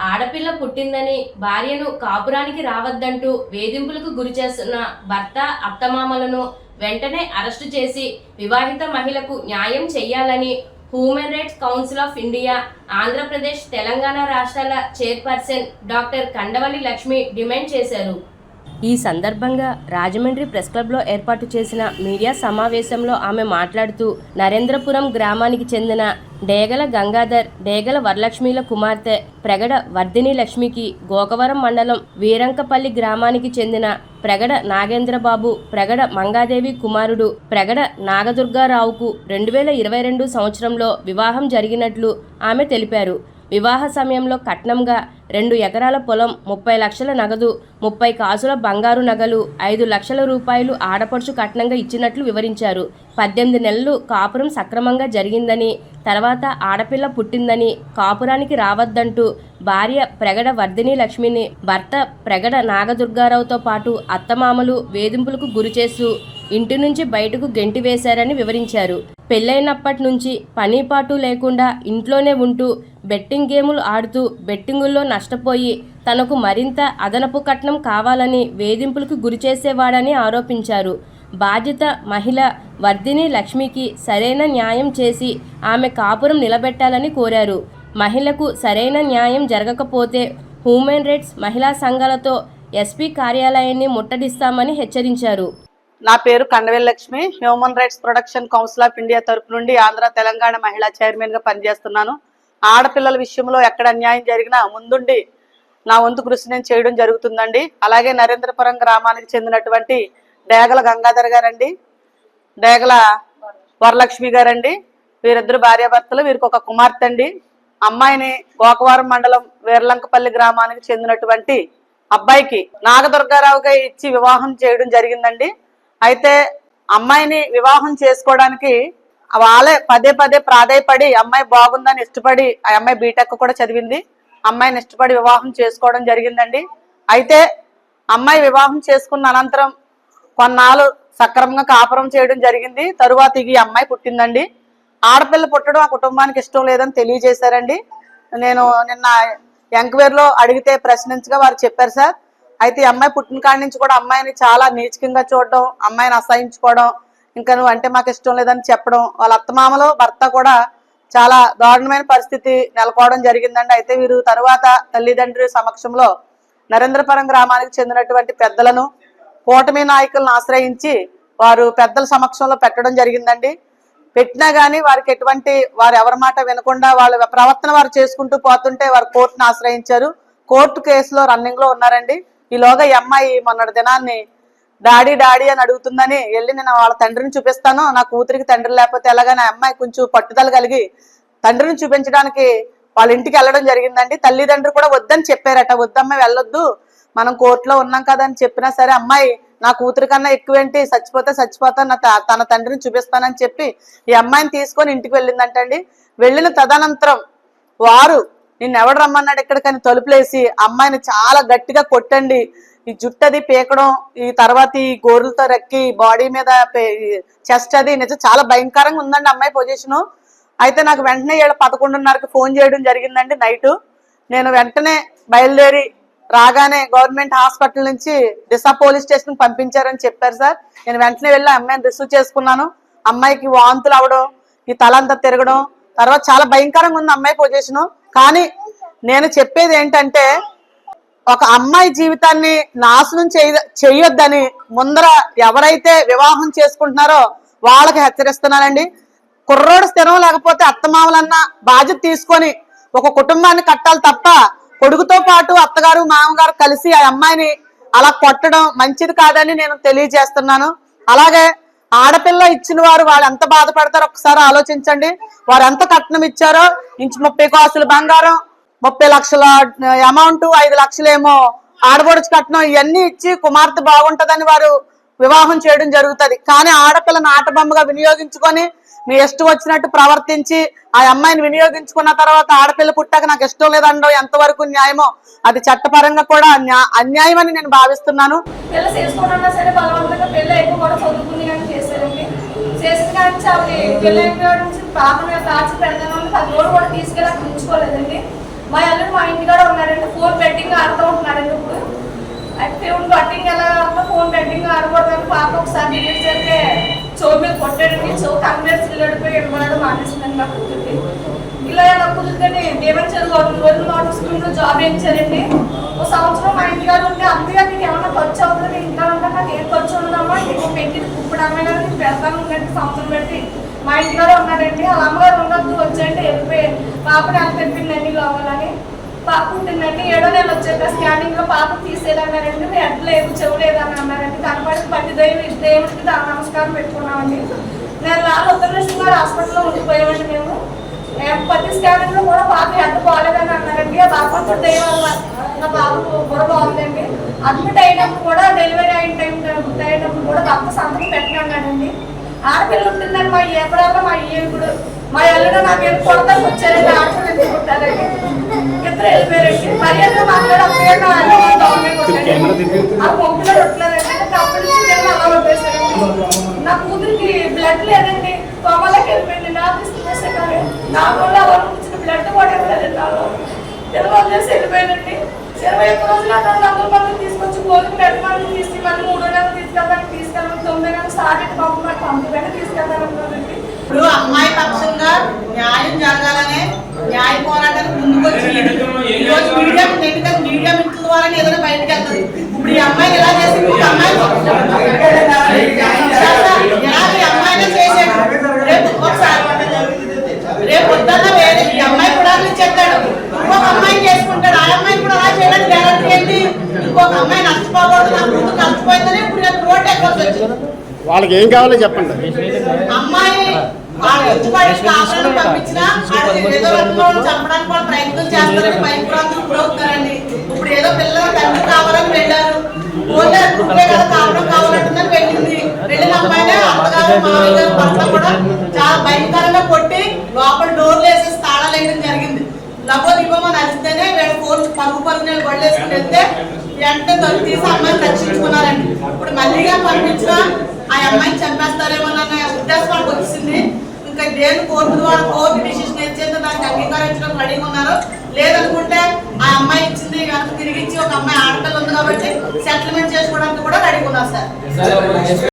ఆడపిల్ల పుట్టిందని భార్యను కాపురానికి రావద్దంటూ వేధింపులకు గురి చేస్తున్న భర్త అత్తమామలను వెంటనే అరెస్టు చేసి వివాహిత మహిళకు న్యాయం చేయాలని human rights council of India, Andhra Pradesh, Telangana రాష్ట్రాల chairperson doctor Kandavalli Lakshmi demand చేశారు. ఈ సందర్భంగా రాజమండ్రి ప్రెస్ క్లబ్లో ఏర్పాటు చేసిన మీడియా సమావేశంలో ఆమె మాట్లాడుతూ, నరేంద్రపురం గ్రామానికి చెందిన డేగల గంగాధర్, డేగల వరలక్ష్మిల కుమార్తె ప్రగడ వర్ధిని లక్ష్మికి గోకవరం మండలం వీరంకపల్లి గ్రామానికి చెందిన ప్రగడ నాగేంద్రబాబు, ప్రగడ మంగాదేవి కుమారుడు ప్రగడ నాగదుర్గారావుకు 2022 సంవత్సరంలో వివాహం జరిగినట్లు ఆమె తెలిపారు. వివాహ సమయంలో కట్నంగా 2 ఎకరాల పొలం, 30 లక్షల నగదు, 30 కాసుల బంగారు నగలు, 5 లక్షల రూపాయలు ఆడపడుచు కట్నంగా ఇచ్చినట్లు వివరించారు. 18 నెలలు కాపురం సక్రమంగా జరిగిందని, తర్వాత ఆడపిల్ల పుట్టిందని కాపురానికి రావద్దంటూ భార్య ప్రగడ వర్ధిని లక్ష్మిని భర్త ప్రగడ నాగదుర్గారావుతో పాటు అత్తమామలు వేధింపులకు గురిచేస్తూ ఇంటి నుంచి బయటకు గెంటి వేశారని వివరించారు. పెళ్ళైనప్పటి నుంచి పనిపాటు లేకుండా ఇంట్లోనే ఉంటూ బెట్టింగ్ గేములు ఆడుతూ బెట్టింగుల్లో నష్టపోయి తనకు మరింత అదనపు కట్నం కావాలని వేధింపులకు గురిచేసేవాడని ఆరోపించారు. బాధిత మహిళ వర్ధిని లక్ష్మికి సరైన న్యాయం చేసి ఆమె కాపురం నిలబెట్టాలని కోరారు. మహిళకు సరైన న్యాయం జరగకపోతే హ్యూమన్ రైట్స్ మహిళా సంఘాలతో ఎస్పీ కార్యాలయాన్ని ముట్టడిస్తామని హెచ్చరించారు. నా పేరు Kandavalli Lakshmi. Human rights protection council of India తరపు నుండి ఆంధ్ర తెలంగాణ మహిళా చైర్మన్గా పనిచేస్తున్నాను. ఆడపిల్లల విషయంలో ఎక్కడ అన్యాయం జరిగినా ముందుండి నా వంతు కృషి నేను చేయడం జరుగుతుందండి. అలాగే నరేంద్రపురం గ్రామానికి చెందినటువంటి డేగల గంగాధర్ గారండి, డేగల వరలక్ష్మి గారండి, వీరిద్దరు భార్యాభర్తలు. వీరికి ఒక కుమార్తె అండి. అమ్మాయిని గోకవరం మండలం వీర్లంకపల్లి గ్రామానికి చెందినటువంటి అబ్బాయికి నాగదుర్గారావుగా ఇచ్చి వివాహం చేయడం జరిగిందండి. అయితే అమ్మాయిని వివాహం చేసుకోవడానికి వాళ్ళే పదే పదే ప్రాధాయపడి అమ్మాయి బాగుందని ఇష్టపడి, ఆ అమ్మాయి బీటెక్ కూడా చదివింది, అమ్మాయిని ఇష్టపడి వివాహం చేసుకోవడం జరిగిందండి. అయితే అమ్మాయి వివాహం చేసుకున్న అనంతరం కొన్నాళ్ళు సక్రమంగా కాపురం చేయడం జరిగింది. తరువాత ఈ అమ్మాయి పుట్టిందండి. ఆడపిల్ల పుట్టడం ఆ కుటుంబానికి ఇష్టం లేదని తెలియజేశారండి. నేను నిన్న ఎంక్వైరీలో అడిగితే ప్రశ్నించగా వారు చెప్పారు సార్. అయితే ఈ అమ్మాయి పుట్టిన కాడి నుంచి కూడా అమ్మాయిని చాలా నీచకంగా చూడడం, అమ్మాయిని అసహించుకోవడం, ఇంకా నువ్వు అంటే మాకు ఇష్టం లేదని చెప్పడం, వాళ్ళ అత్తమామలో భర్త కూడా చాలా దారుణమైన పరిస్థితి నెలకోవడం జరిగిందండి. అయితే వీరు తరువాత తల్లిదండ్రుల సమక్షంలో నరేంద్రపురం గ్రామానికి చెందినటువంటి పెద్దలను, కూటమి నాయకులను ఆశ్రయించి వారు పెద్దల సమక్షంలో పెట్టడం జరిగిందండి. పెట్టినా కానీ వారికి వారు ఎవరి మాట వినకుండా వాళ్ళ ప్రవర్తన వారు చేసుకుంటూ పోతుంటే వారు కోర్టును ఆశ్రయించారు. కోర్టు కేసులో రన్నింగ్ లో ఉన్నారండి. ఈలోగా ఈ అమ్మాయి మొన్నటి దినాన్ని డాడీ డాడీ అని అడుగుతుందని వెళ్ళి నేను వాళ్ళ తండ్రిని చూపిస్తాను, నా కూతురికి తండ్రి లేకపోతే ఎలాగని అమ్మాయి కొంచెం పట్టుదల కలిగి తండ్రిని చూపించడానికి వాళ్ళ ఇంటికి వెళ్ళడం జరిగిందండి. తల్లిదండ్రులు కూడా వద్దని చెప్పారట, వద్దమ్మాయి వెళ్ళొద్దు, మనం కోర్టులో ఉన్నాం కదా అని చెప్పినా సరే అమ్మాయి నా కూతురి కన్నా ఎక్కువేంటి, చచ్చిపోతే చచ్చిపోతాను, తన తండ్రిని చూపిస్తానని చెప్పి ఈ అమ్మాయిని తీసుకొని ఇంటికి వెళ్ళిందంటండి. వెళ్ళిన తదనంతరం వారు నిన్నెవడు రమ్మన్నాడు ఇక్కడికని తలుపులేసి అమ్మాయిని చాలా గట్టిగా కొట్టండి, ఈ జుట్టది పీకడం, ఈ తర్వాత ఈ గోర్లతో రెక్కి బాడీ మీద చెస్ట్ అది నిజం చాలా భయంకరంగా ఉందండి అమ్మాయి పొజిషను. అయితే నాకు వెంటనే 11:30కి ఫోన్ చేయడం జరిగిందండి నైటు. నేను వెంటనే బయలుదేరి రాగానే గవర్నమెంట్ హాస్పిటల్ నుంచి దిశ పోలీస్ స్టేషన్కి పంపించారని చెప్పారు సార్. నేను వెంటనే వెళ్ళి అమ్మాయిని రిసీవ్ చేసుకున్నాను. అమ్మాయికి వాంతులు అవడం, ఈ తలంతా తిరగడం, తర్వాత చాలా భయంకరంగా ఉంది అమ్మాయి పొజిషను. కానీ నేను చెప్పేది ఏంటంటే ఒక అమ్మాయి జీవితాన్ని నాశనం చేయొద్దని ముందర ఎవరైతే వివాహం చేసుకుంటున్నారో వాళ్ళకి హెచ్చరిస్తున్నానండి. కుర్రోడు స్థిరం లేకపోతే అత్తమామలన్న బాధ్యత తీసుకొని ఒక కుటుంబాన్ని కట్టాలి తప్ప కొడుకుతో పాటు అత్తగారు మామగారు కలిసి ఆ అమ్మాయిని అలా కొట్టడం మంచిది కాదని నేను తెలియజేస్తున్నాను. అలాగే ఆడపిల్ల ఇచ్చిన వారు వాళ్ళు ఎంత బాధపడతారో ఒకసారి ఆలోచించండి. వారు ఎంత కట్నం ఇచ్చారో, ఇంచు 30 కాసులు బంగారం, 30 లక్షల అమౌంట్, 5 లక్షలేమో ఆడబడుచు కట్నం, ఇవన్నీ ఇచ్చి కుమార్తె బాగుంటదని వారు వివాహం చేయడం జరుగుతుంది. కానీ ఆడపిల్లని ఆటబొమ్మగా వినియోగించుకొని మీ ఇష్టం వచ్చినట్టు ప్రవర్తించి ఆ అమ్మాయిని వినియోగించుకున్న తర్వాత ఆడపిల్ల పుట్టాక నాకు ఇష్టం లేదండో ఎంతవరకు న్యాయమో అది చట్టపరంగా కూడా అన్యాయం అని నేను భావిస్తున్నాను. మా అల్లుడు మా ఇంటికాడ ఉన్నారండి. అంటే ఫోన్ బెట్టింగ్ ఆడుతూ ఉంటున్నారండి ఇప్పుడు. అయితే ఫోన్ బెట్టింగ్ ఎలా ఆడుతున్నా ఫోన్ బెట్టింగ్ ఆడకూడదని పాప ఒకసారి డిలీట్ చేస్తే చెవు మీద కొట్టాడండి. చెవు కన్వేర్ చిల్లడిపోయి ఇవ్వడం మానేసిందండి నా కూతురికి. ఇలా నా కూతురిని దేవన్ చదువు రోజులు మోడల్ స్కూల్లో జాబ్ వేయించారండి. ఒక సంవత్సరం మా ఇంటిగారు ఉంటే అమ్మగా నీకు ఏమన్నా ఖర్చు అవుతుంది ఇంట్లో ఉంటా నాకు ఏం ఖర్చు ఉండదమ్మా నీకు పెట్టి ఇప్పుడు అమ్మాయి గారు నీకు పెడతాను ఉందండి సంవత్సరం పెట్టి మా ఇంటిగారు ఉన్నాడండి. వాళ్ళ అమ్మగారు ఉండొద్దు వచ్చండి వెళ్ళిపోయి పాపని అంత తెప్పిందండి కావాలని. పాప పుట్టిందండి 7వ నెల వచ్చాక స్కానింగ్ లో పాప తీసేదన్నారండి. హెడ్ లేదు చెవు లేదని అన్నారండి. కనపడి పట్టి దేవుడికి నమస్కారం పెట్టుకున్నామండి. నేను ఉత్తరలక్ష్మి గారు హాస్పిటల్లో ఉండిపోయామండి. మేము ప్రతి స్కానింగ్ లో కూడా పాప హెడ్ బాగాలేదని అన్నారండి. ఆ భగవంతుడు దయ వల్ల నా పాప కూడా బాగుందండి. అడ్మిట్ అయినప్పుడు కూడా డెలివరీ అయినప్పుడు కూడా భర్త సంతకం పెట్టినాడండి. ఆడపిల్ల ఉంటుందండి మా ఎప్పుడల్లా మా ఇప్పుడు మా ఎల్లుడు నా మీద కొడతాకి వచ్చారండి. ఆడపిల్ల ఎందుకు పుట్టారండి ఇద్దరు వెళ్ళిపోయారండి. మర్యాద మాట్లాడి అప్పుడు ఆ మొక్కలో రొట్టలేదండి. అప్పటి నుంచి అలా వదిలేశారండి. నా కూతురికి బ్లడ్ లేదండి. కోమలకి వెళ్ళిపోయింది. నాకు ఇస్తే కానీ నా వల్ల వచ్చిన బ్లడ్ కూడా ఇవ్వలేదండి. నాలో వదిలేసి వెళ్ళిపోయానండి. 21 రోజులు 200 మందిని తీసుకొచ్చి కోరిక పెట్టమని తీసి మళ్ళీ 3వ నెల తీసుకెళ్ళడానికి 9వ నెల స్టార్ట్ అయితే పంపడానికి తీసుకెళ్తానన్నారండి. ఇప్పుడు అమ్మాయి పక్షంగా న్యాయం జరగాలనే న్యాయ పోరాటానికి ముందుకొచ్చి ఈరోజు మీడియా మిత్రుల ద్వారా ఏదైనా బయటకు వెళ్తుంది. ఇప్పుడు ఈ అమ్మాయిని ఎలా చేసింది అమ్మాయినే చేసాడు. రేపు పొద్దున్న వేరే ఈ అమ్మాయి కూడా చెప్తాడు ఇంకొక అమ్మాయిని చేసుకుంటాడు. ఆ అమ్మాయిని కూడా అలా చేయడానికి గ్యారంటీ ఏంటి? ఇంకొక అమ్మాయి నష్టపోకూడదు నా కూతురు నష్టపోయిందని ఇప్పుడు నేను రోడ్ ఎక్కొచ్చు వచ్చింది. వాళ్ళకి ఏం కావాలో చెప్పండి. అమ్మాయి పంపించినా ఏదో రకంగా చంపడానికి వాళ్ళు ప్రయత్నం చేస్తారని భయప్రాంతం గురవుతారండి. ఇప్పుడు ఏదో పిల్లల తండ్రి కావాలని వెళ్ళారు. కదా కావడం కావాలంటుందని వెళ్ళింది. వెళ్ళిన అమ్మాయినే అత్తగారు మామయ్య గారు భర్త కూడా చాలా భయంకరంగా కొట్టి లోపల డోర్లు వేసేసి తాళాలు వేయడం జరిగింది. లబో దిబ్బమని అరిస్తేనే వీళ్ళు పరుగుని గొడలేసుకుని వెళ్తే వెంటనే తొలి తీసి అమ్మాయిని రక్షించుకున్నారండి. ఇప్పుడు మళ్ళీగా పంపించినా ఆ అమ్మాయిని చంపేస్తారేమోనన్న ఉద్దేశానికి వచ్చింది. ఇంకా దేని కోర్టు ద్వారా కోర్టు డిసిషన్ ఇచ్చేందుకు దానికి అంగీకరించడం రెడీగా ఉన్నారు. లేదనుకుంటే ఆ అమ్మాయి ఇచ్చింది కనుక తిరిగి ఇచ్చి ఒక అమ్మాయి ఆడపిల్ల ఉంది కాబట్టి సెటిల్మెంట్ చేసుకోవడానికి కూడా రెడీగా ఉన్నారు సార్.